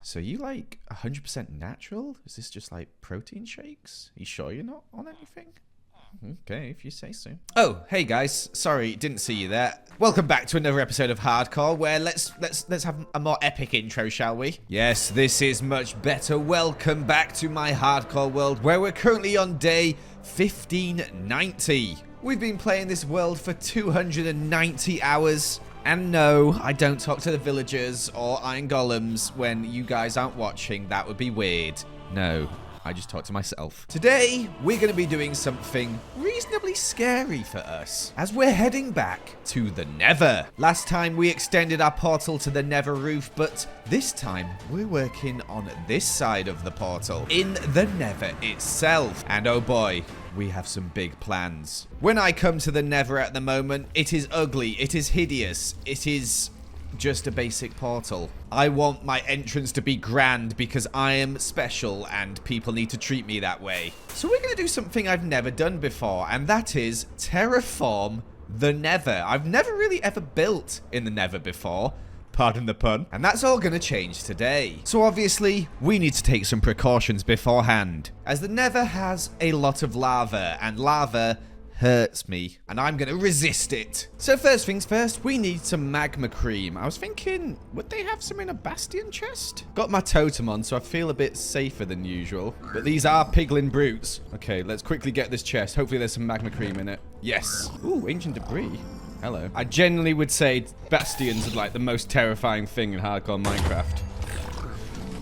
So you like 100% natural? Is this just like protein shakes? Are you sure you're not on anything? Okay, if you say so. Oh, hey guys. Sorry, didn't see you there. Welcome back to another episode of Hardcore, where let's have a more epic intro, shall we? Yes, this is much better. Welcome back to my Hardcore world, where we're currently on day 1590. We've been playing this world for 290 hours. And no, I don't talk to the villagers or iron golems when you guys aren't watching. That would be weird. No, I just talk to myself. Today, we're going to be doing something reasonably scary for us, as we're heading back to the Nether. Last time, we extended our portal to the Nether roof, but this time, we're working on this side of the portal, in the Nether itself. And oh boy, we have some big plans. When I come to the Nether at the moment, it is ugly, it is hideous, it is just a basic portal. I want my entrance to be grand because I am special and people need to treat me that way. So we're going to do something I've never done before, and that is terraform the Nether. I've never really ever built in the Nether before. Pardon the pun. And that's all going to change today. So obviously, we need to take some precautions beforehand, as the Nether has a lot of lava, and lava hurts me, and I'm going to resist it. So first things first, we need some magma cream. I was thinking, would they have some in a bastion chest? Got my totem on, so I feel a bit safer than usual. But these are piglin brutes. Okay, let's quickly get this chest. Hopefully there's some magma cream in it. Yes. Ooh, ancient debris. Hello. I genuinely would say bastions are like the most terrifying thing in hardcore Minecraft.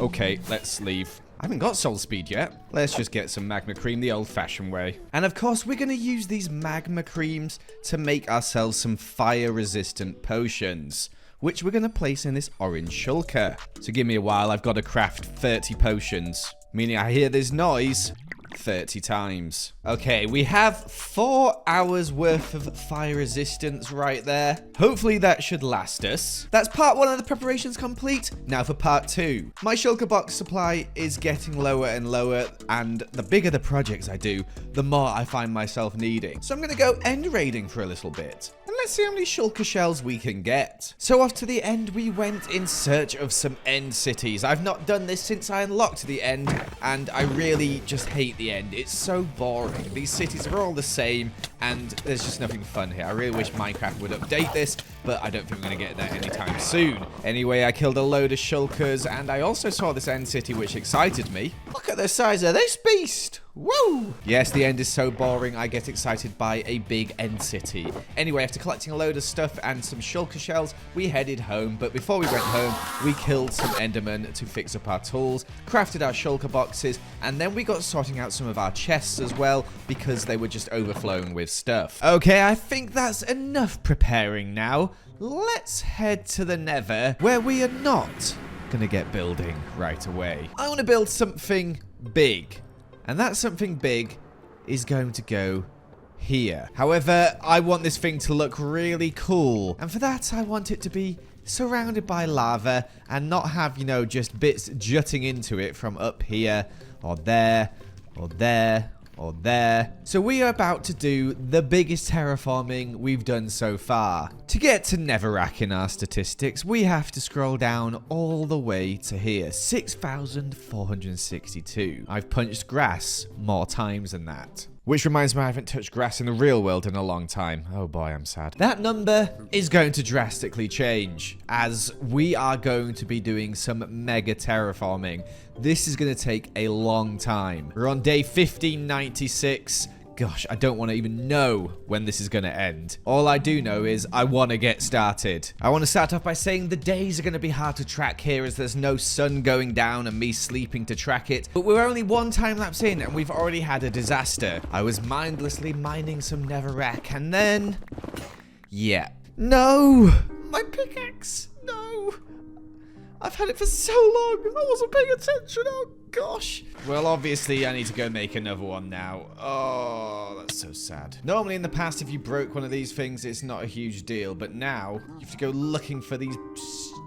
Okay, let's leave. I haven't got soul speed yet. Let's just get some magma cream the old-fashioned way. And of course, we're going to use these magma creams to make ourselves some fire-resistant potions, which we're going to place in this orange shulker. So give me a while. I've got to craft 30 potions, meaning I hear this noise 30 times. Okay, we have 4 hours worth of fire resistance right there. Hopefully that should last us. That's part 1 of the preparations complete. Now for part 2. My shulker box supply is getting lower and lower, and the bigger the projects I do, the more I find myself needing. So I'm gonna go end raiding for a little bit. And let's see how many shulker shells we can get. So off to the end we went in search of some end cities. I've not done this since I unlocked the end, and I really just hate the end. It's so boring. These cities are all the same, and there's just nothing fun here. I really wish Minecraft would update this, but I don't think we're going to get that anytime soon. Anyway, I killed a load of shulkers, and I also saw this end city, which excited me. Look at the size of this beast! Woo! Yes, the end is so boring, I get excited by a big end city. Anyway, after collecting a load of stuff and some shulker shells, we headed home. But before we went home, we killed some endermen to fix up our tools, crafted our shulker boxes, and then we got sorting out some of our chests as well, because they were just overflowing with stuff. Okay, I think that's enough preparing now. Let's head to the Nether, where we are not gonna get building right away. I want to build something big. And that something big is going to go here. However, I want this thing to look really cool. And for that, I want it to be surrounded by lava and not have, you know, just bits jutting into it from up here or there or there or there. So we are about to do the biggest terraforming we've done so far. To get to Netherrack in our statistics, we have to scroll down all the way to here, 6,462. I've punched grass more times than that. Which reminds me, I haven't touched grass in the real world in a long time. Oh boy, I'm sad. That number is going to drastically change, as we are going to be doing some mega terraforming. This is going to take a long time. We're on day 1596. Gosh, I don't want to even know when this is going to end. All I do know is I want to get started. I want to start off by saying the days are going to be hard to track here, as there's no sun going down and me sleeping to track it. But we're only 1 time lapse in and we've already had a disaster. I was mindlessly mining some Netherrack and then... yeah. No! My pickaxe! No! I've had it for so long. I wasn't paying attention. Oh, gosh. Well, obviously, I need to go make another one now. Oh, that's so sad. Normally, in the past, if you broke one of these things, it's not a huge deal. But now, you have to go looking for these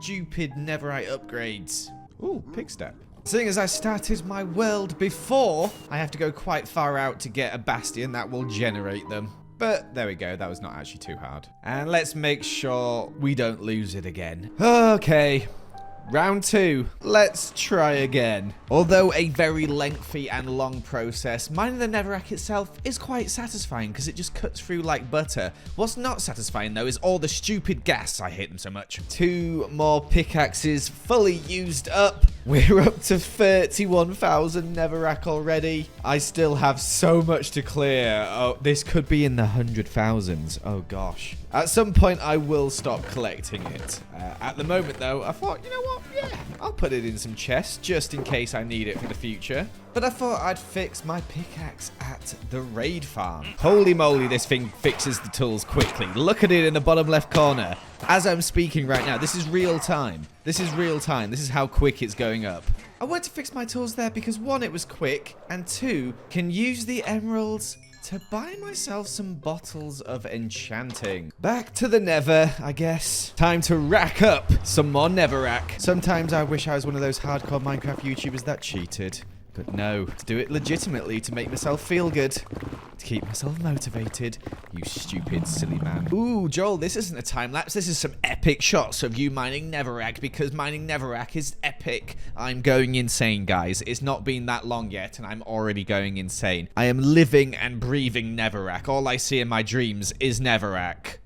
stupid netherite upgrades. Ooh, pig step. Seeing as I started my world before, I have to go quite far out to get a bastion that will generate them. But there we go, that was not actually too hard. And let's make sure we don't lose it again. Okay. Round 2. Let's try again. Although a very lengthy and long process, mining the netherrack itself is quite satisfying because it just cuts through like butter. What's not satisfying though is all the stupid gas. I hate them so much. 2 more pickaxes fully used up. We're up to 31,000 netherrack already. I still have so much to clear. Oh, this could be in the 100,000s. Oh gosh. At some point, I will stop collecting it. At the moment, though, I thought, you know what? Yeah, I'll put it in some chests just in case I need it for the future. But I thought I'd fix my pickaxe at the raid farm. Holy moly, this thing fixes the tools quickly. Look at it in the bottom left corner. As I'm speaking right now, this is real time. This is real time. This is how quick it's going up. I wanted to fix my tools there because 1, it was quick, and 2, can use the emeralds to buy myself some bottles of enchanting. Back to the nether, I guess. Time to rack up some more netherrack. Sometimes I wish I was one of those hardcore Minecraft YouTubers that cheated. But no, to do it legitimately, to make myself feel good, to keep myself motivated. You stupid, silly man. Ooh, Joel, this isn't a time lapse. This is some epic shots of you mining netherrack, because mining netherrack is epic. I'm going insane, guys. It's not been that long yet, and I'm already going insane. I am living and breathing netherrack. All I see in my dreams is netherrack.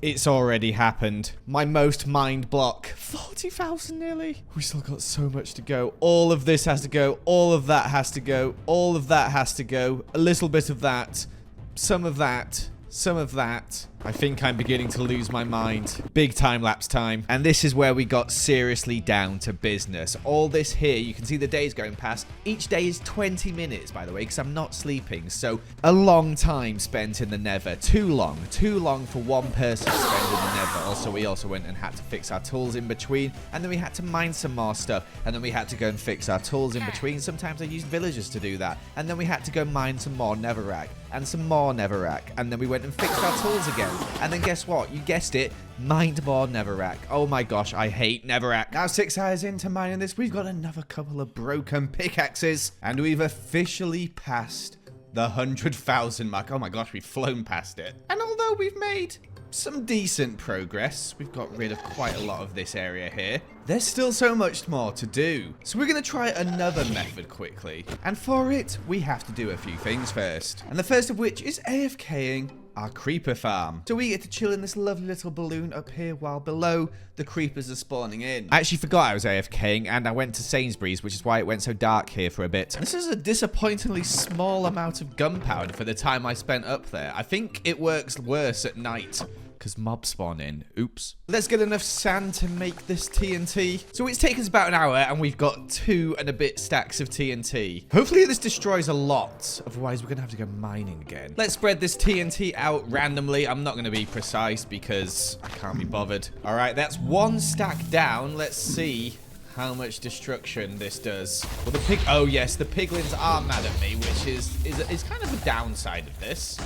It's already happened. My most mined block. 40,000 nearly. We still got so much to go. All of this has to go. All of that has to go. All of that has to go. A little bit of that. Some of that. Some of that. I think I'm beginning to lose my mind. Big time-lapse time. And this is where we got seriously down to business. All this here, you can see the days going past. Each day is 20 minutes, by the way, because I'm not sleeping. So a long time spent in the nether. Too long. Too long for one person to spend in the nether. Also, we also went and had to fix our tools in between. And then we had to mine some more stuff. And then we had to go and fix our tools in between. Sometimes I used villagers to do that. And then we had to go mine some more netherrack. And some more netherrack. And then we went and fixed our tools again. And then guess what? You guessed it. Mined more netherrack. Oh my gosh, I hate netherrack. Now 6 hours into mining this, we've got another couple of broken pickaxes. And we've officially passed the 100,000 mark. Oh my gosh, we've flown past it. And although we've made some decent progress, we've got rid of quite a lot of this area here, there's still so much more to do. So we're going to try another method quickly. And for it, we have to do a few things first. And the first of which is AFKing our creeper farm. So we get to chill in this lovely little balloon up here while below the creepers are spawning in. I actually forgot I was AFKing and I went to Sainsbury's, which is why it went so dark here for a bit. This is a disappointingly small amount of gunpowder for the time I spent up there. I think it works worse at night, because mobs spawn in. Oops. Let's get enough sand to make this TNT. So it's taken us about an hour and we've got 2 and a bit stacks of TNT. Hopefully this destroys a lot. Otherwise we're going to have to go mining again. Let's spread this TNT out randomly. I'm not going to be precise because I can't be bothered. All right, that's 1 stack down. Let's see how much destruction this does. Well, oh yes, the piglins are mad at me, which is kind of a downside of this,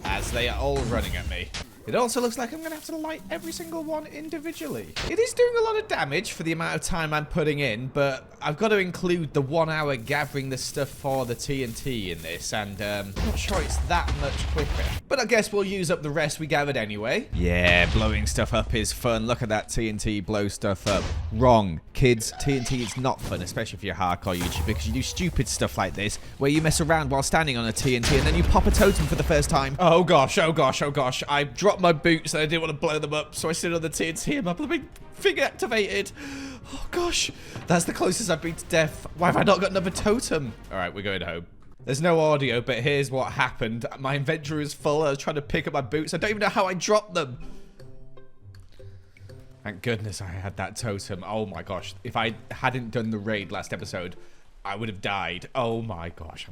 as they are all running at me. It also looks like I'm going to have to light every single one individually. It is doing a lot of damage for the amount of time I'm putting in, but I've got to include the 1 hour gathering the stuff for the TNT in this, and I'm not sure it's that much quicker. But I guess we'll use up the rest we gathered anyway. Yeah, blowing stuff up is fun. Look at that TNT blow stuff up. Wrong. Kids, TNT is not fun, especially if you're a hardcore YouTuber, because you do stupid stuff like this, where you mess around while standing on a TNT, and then you pop a totem for the first time. Oh gosh, oh gosh, oh gosh. I dropped my boots and I didn't want to blow them up, so I stood on the TNT and my blooming thing activated. Oh gosh, that's the closest I've been to death. Why have I not got another totem? All right, we're going home. There's no audio, but here's what happened. My inventory was full. I was trying to pick up my boots. I don't even know how I dropped them. Thank goodness I had that totem. Oh my gosh, if I hadn't done the raid last episode, I would have died. Oh my gosh.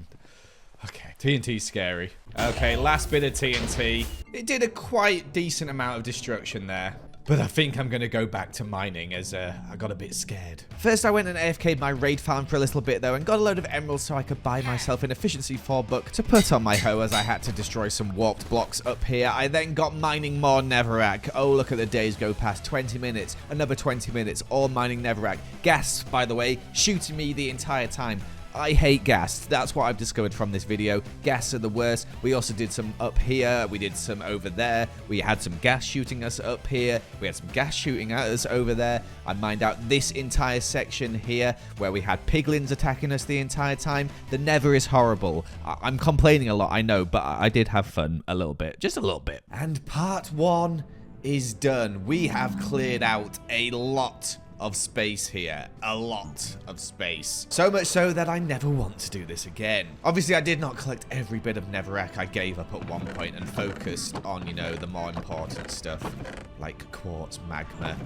Okay, TNT's scary. Okay, last bit of TNT. It did a quite decent amount of destruction there. But I think I'm going to go back to mining as I got a bit scared. First, I went and AFK'd my raid farm for a little bit, though, and got a load of emeralds so I could buy myself an efficiency 4 book to put on my hoe, as I had to destroy some warped blocks up here. I then got mining more netherrack. Oh, look at the days go past. 20 minutes, another 20 minutes, all mining netherrack. Gas, by the way, shooting me the entire time. I hate ghasts. That's what I've discovered from this video. Ghasts are the worst. We also did some up here. We did some over there. We had some gas shooting us up here. We had some gas shooting at us over there. I mined out this entire section here where we had piglins attacking us the entire time. The Nether is horrible. I'm complaining a lot, I know, but I did have fun a little bit. Just a little bit. And part 1 is done. We have cleared out a lot of space here. A lot of space. So much so that I never want to do this again. Obviously, I did not collect every bit of netherrack I gave up at one point and focused on, you know, the more important stuff like quartz, magma,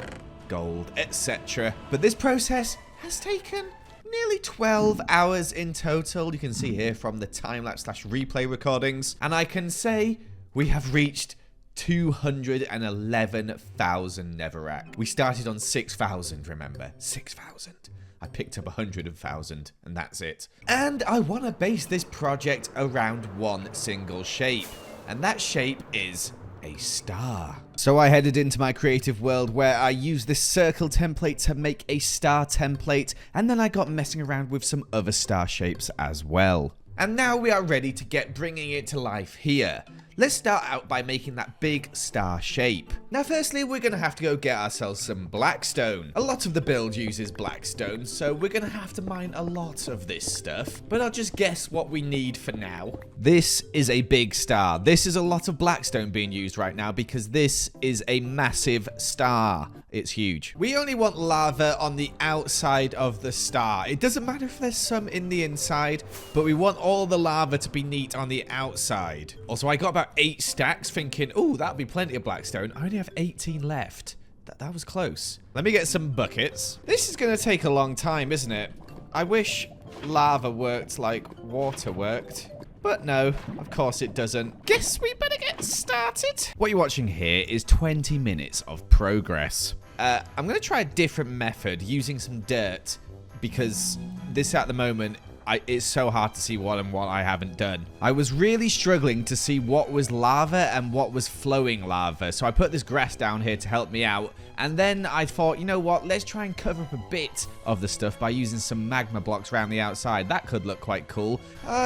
gold, etc. But this process has taken nearly 12 hours in total. You can see here from the time-lapse/replay recordings. And I can say we have reached 211,000 netherrack. We started on 6,000, remember? 6,000. I picked up 100,000 and that's it. And I want to base this project around one single shape. And that shape is a star. So I headed into my creative world where I used this circle template to make a star template. And then I got messing around with some other star shapes as well. And now we are ready to get bringing it to life here. Let's start out by making that big star shape. Now firstly, we're going to have to go get ourselves some blackstone. A lot of the build uses blackstone, so we're going to have to mine a lot of this stuff. But I'll just guess what we need for now. This is a big star. This is a lot of blackstone being used right now because this is a massive star. It's huge. We only want lava on the outside of the star. It doesn't matter if there's some in the inside, but we want all the lava to be neat on the outside. Also, I got about 8 stacks thinking, oh, that'll be plenty of blackstone. I only have 18 left. That was close. Let me get some buckets. This is going to take a long time, isn't it? I wish lava worked like water worked. But no, of course it doesn't. Guess we better get started. What you're watching here is 20 minutes of progress. I'm going to try a different method using some dirt because this at the moment, it's so hard to see what and what I haven't done. I was really struggling to see what was lava and what was flowing lava. So I put this grass down here to help me out. And then I thought, you know what? Let's try and cover up a bit of the stuff by using some magma blocks around the outside. That could look quite cool.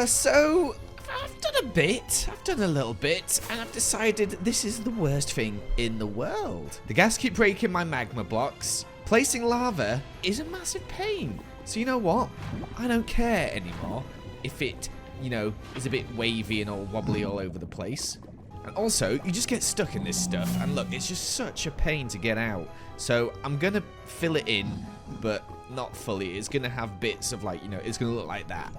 So I've done a bit. I've done a little bit. And I've decided this is the worst thing in the world. The gas keep breaking my magma blocks. Placing lava is a massive pain. So you know what? I don't care anymore if it, you know, is a bit wavy and all wobbly all over the place. And also, you just get stuck in this stuff. And look, it's just such a pain to get out. So I'm going to fill it in, but not fully. It's going to have bits of like, you know, it's going to look like that.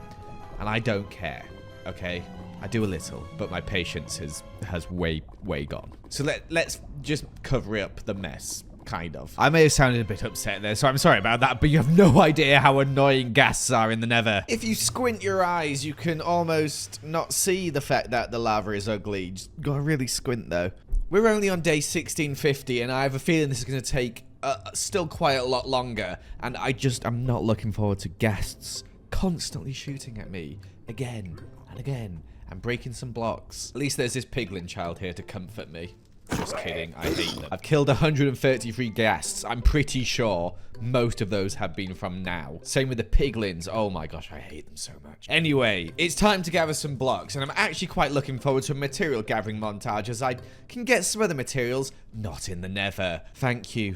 And I don't care, okay? I do a little, but my patience has way gone. So let's just cover up the mess. Kind of. I may have sounded a bit upset there, so I'm sorry about that, but you have no idea how annoying ghasts are in the Nether. If you squint your eyes, you can almost not see the fact that the lava is ugly. Just gotta really squint, though. We're only on day 1650, and I have a feeling this is going to take still quite a lot longer, and I'm not looking forward to ghasts constantly shooting at me again and again and breaking some blocks. At least there's this piglin child here to comfort me. Just kidding, I hate them. I've killed 133 ghasts. I'm pretty sure most of those have been from now. Same with the piglins. Oh my gosh, I hate them so much. Anyway, it's time to gather some blocks, and I'm actually quite looking forward to a material gathering montage as I can get some other materials not in the Nether. Thank you,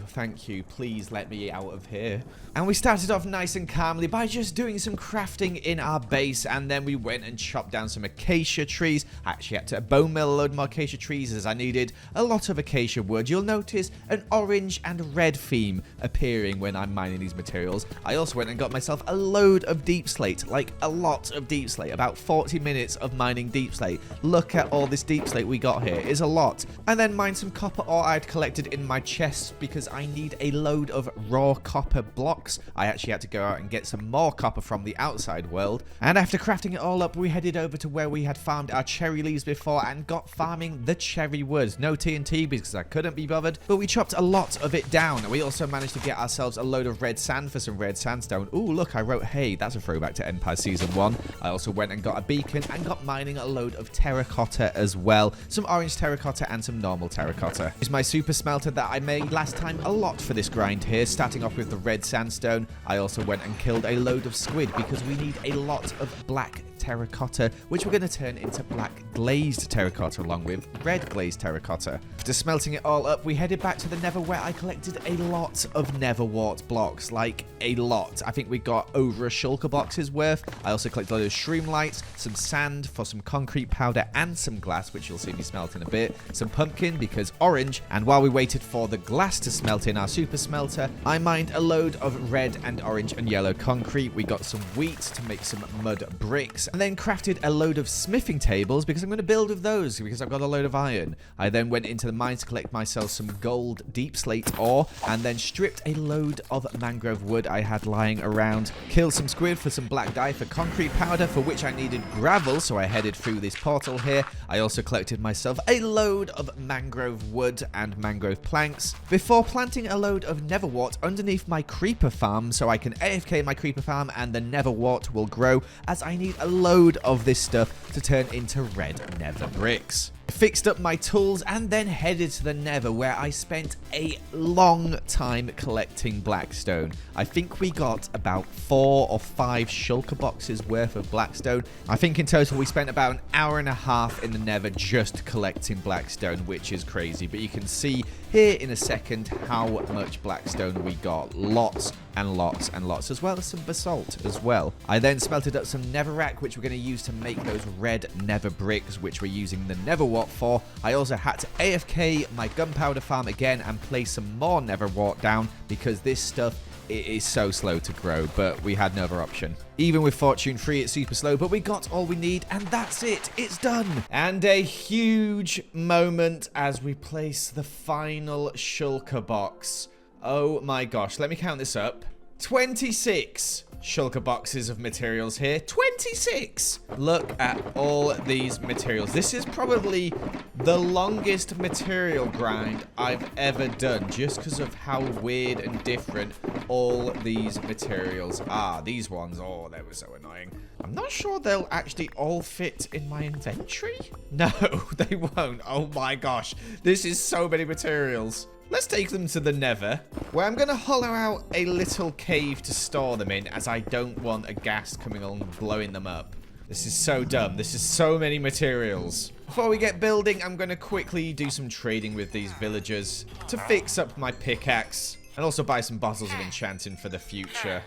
please let me out of here. And we started off nice and calmly by just doing some crafting in our base, and then we went and chopped down some acacia trees. I actually had to bone mill a load more acacia trees as I needed a lot of acacia wood. You'll notice an orange and red theme appearing when I'm mining these materials. I also went and got myself a load of deep slate, like a lot of deep slate, about 40 minutes of mining deep slate. Look at all this deep slate we got here. It's a lot. And then mined some copper ore I'd collected in my chests because I need a load of raw copper blocks. I actually had to go out and get some more copper from the outside world. And after crafting it all up, we headed over to where we had farmed our cherry leaves before and got farming the cherry wood. No TNT because I couldn't be bothered, but we chopped a lot of it down. We also managed to get ourselves a load of red sand for some red sandstone. Ooh, look, I wrote hay. That's a throwback to Empire Season 1. I also went and got a beacon and got mining a load of terracotta as well. Some orange terracotta and some normal terracotta. Here's my super smelter that I made last time a lot for this grind here, starting off with the red sandstone. I also went and killed a load of squid because we need a lot of black terracotta, which we're going to turn into black glazed terracotta along with red glazed terracotta. After smelting it all up, we headed back to the Nether where I collected a lot of Nether wart blocks, like a lot. I think we got over a shulker box's worth. I also collected a load of shroom lights, some sand for some concrete powder and some glass, which you'll see me smelt in a bit, some pumpkin because orange, and while we waited for the glass to smelt in our super smelter, I mined a load of red and orange and yellow concrete. We got some wheat to make some mud bricks, and then crafted a load of smithing tables because I'm going to build with those because I've got a load of iron. I then went into the mine to collect myself some gold deep slate ore and then stripped a load of mangrove wood I had lying around. Killed some squid for some black dye for concrete powder, for which I needed gravel, so I headed through this portal here. I also collected myself a load of mangrove wood and mangrove planks before planting a load of netherwort underneath my creeper farm so I can AFK my creeper farm and the netherwort will grow, as I need a load of this stuff to turn into red nether bricks. Fixed up my tools and then headed to the Nether where I spent a long time collecting blackstone. I think we got about 4 or 5 shulker boxes worth of blackstone. I think in total we spent about an hour and a half in the Nether just collecting blackstone, which is crazy. But you can see here in a second how much blackstone we got. Lots and lots and lots, as well as some basalt as well. I then smelted up some netherrack, which we're going to use to make those red nether bricks, which we're using the netherwort for. I also had to AFK my gunpowder farm again and place some more netherwort down because this stuff, it is so slow to grow, but we had no other option. Even with Fortune 3, it's super slow, but we got all we need, and that's it. It's done. And a huge moment as we place the final shulker box. Oh my gosh, let me count this up. 26 shulker boxes of materials here. 26! Look at all these materials. This is probably the longest material grind I've ever done, just because of how weird and different all these materials are. These ones, oh, they were so annoying. I'm not sure they'll actually all fit in my inventory. No, they won't. Oh my gosh. This is so many materials. Let's take them to the Nether, where I'm going to hollow out a little cave to store them in, as I don't want a ghast coming along and blowing them up. This is so dumb. This is so many materials. Before we get building, I'm going to quickly do some trading with these villagers to fix up my pickaxe, and also buy some bottles of enchanting for the future,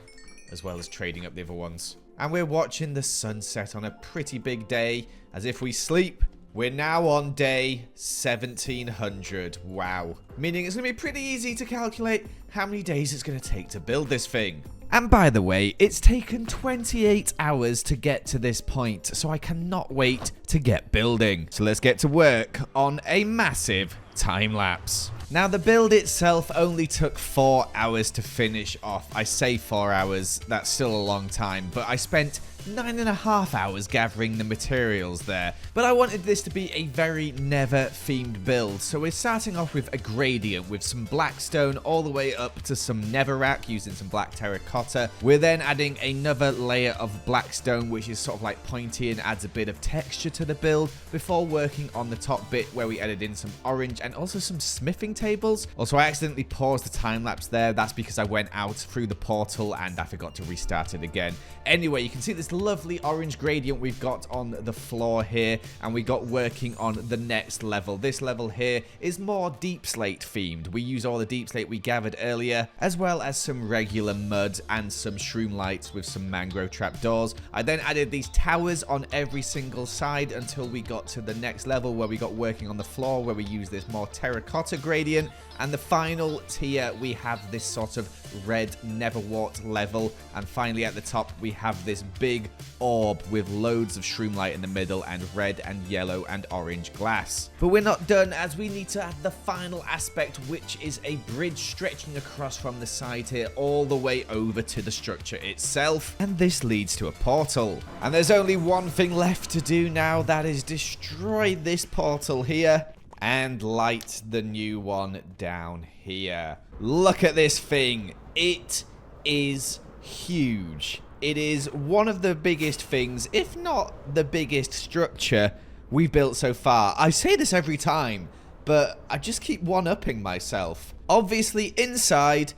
as well as trading up the other ones. And we're watching the sunset on a pretty big day, as if we sleep. We're now on day 1700. Wow. Meaning it's going to be pretty easy to calculate how many days it's going to take to build this thing. And by the way, it's taken 28 hours to get to this point, so I cannot wait to get building. So let's get to work on a massive time lapse. Now, the build itself only took 4 hours to finish off. I say 4 hours, that's still a long time, but I spent 9.5 hours gathering the materials there. But I wanted this to be a very Nether themed build, so we're starting off with a gradient with some blackstone all the way up to some netherrack using some black terracotta. We're then adding another layer of blackstone, which is sort of like pointy and adds a bit of texture to the build, before working on the top bit where we added in some orange and also some smithing tables. Also, I accidentally paused the time lapse there. That's because I went out through the portal and I forgot to restart it again. Anyway, you can see this lovely orange gradient we've got on the floor here, and we got working on the next level. This level here is more deep slate themed. We use all the deep slate we gathered earlier, as well as some regular mud and some shroom lights with some mangrove trapdoors. I then added these towers on every single side until we got to the next level where we got working on the floor, where we use this more terracotta gradient. And the final tier, we have this sort of red netherwort level, and finally at the top we have this big orb with loads of shroom light in the middle and red and yellow and orange glass. But we're not done, as we need to add the final aspect, which is a bridge stretching across from the side here all the way over to the structure itself, and this leads to a portal. And there's only one thing left to do now, that is destroy this portal here and light the new one down here. Look at this thing. It is huge. It is one of the biggest things, if not the biggest structure we've built so far. I say this every time, but I just keep one-upping myself. Obviously, inside,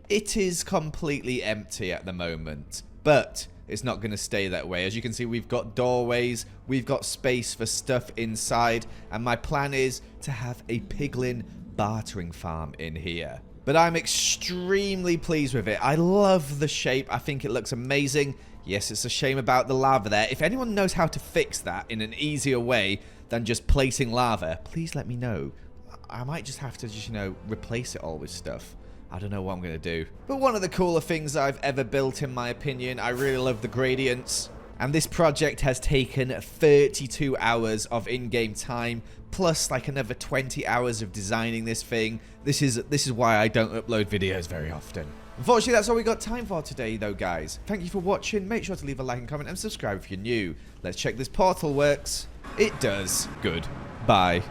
it is completely empty at the moment, but it's not going to stay that way. As you can see, we've got doorways, we've got space for stuff inside, and my plan is to have a piglin bartering farm in here. But I'm extremely pleased with it. I love the shape. I think it looks amazing. Yes, it's a shame about the lava there. If anyone knows how to fix that in an easier way than just placing lava, please let me know. I might just have to just, replace it all with stuff. I don't know what I'm going to do. But one of the cooler things I've ever built, in my opinion. I really love the gradients. And this project has taken 32 hours of in-game time, plus like another 20 hours of designing this thing. This is why I don't upload videos very often. Unfortunately, that's all we got time for today, though, guys. Thank you for watching. Make sure to leave a like and comment and subscribe if you're new. Let's check this portal works. It does. Good. Bye.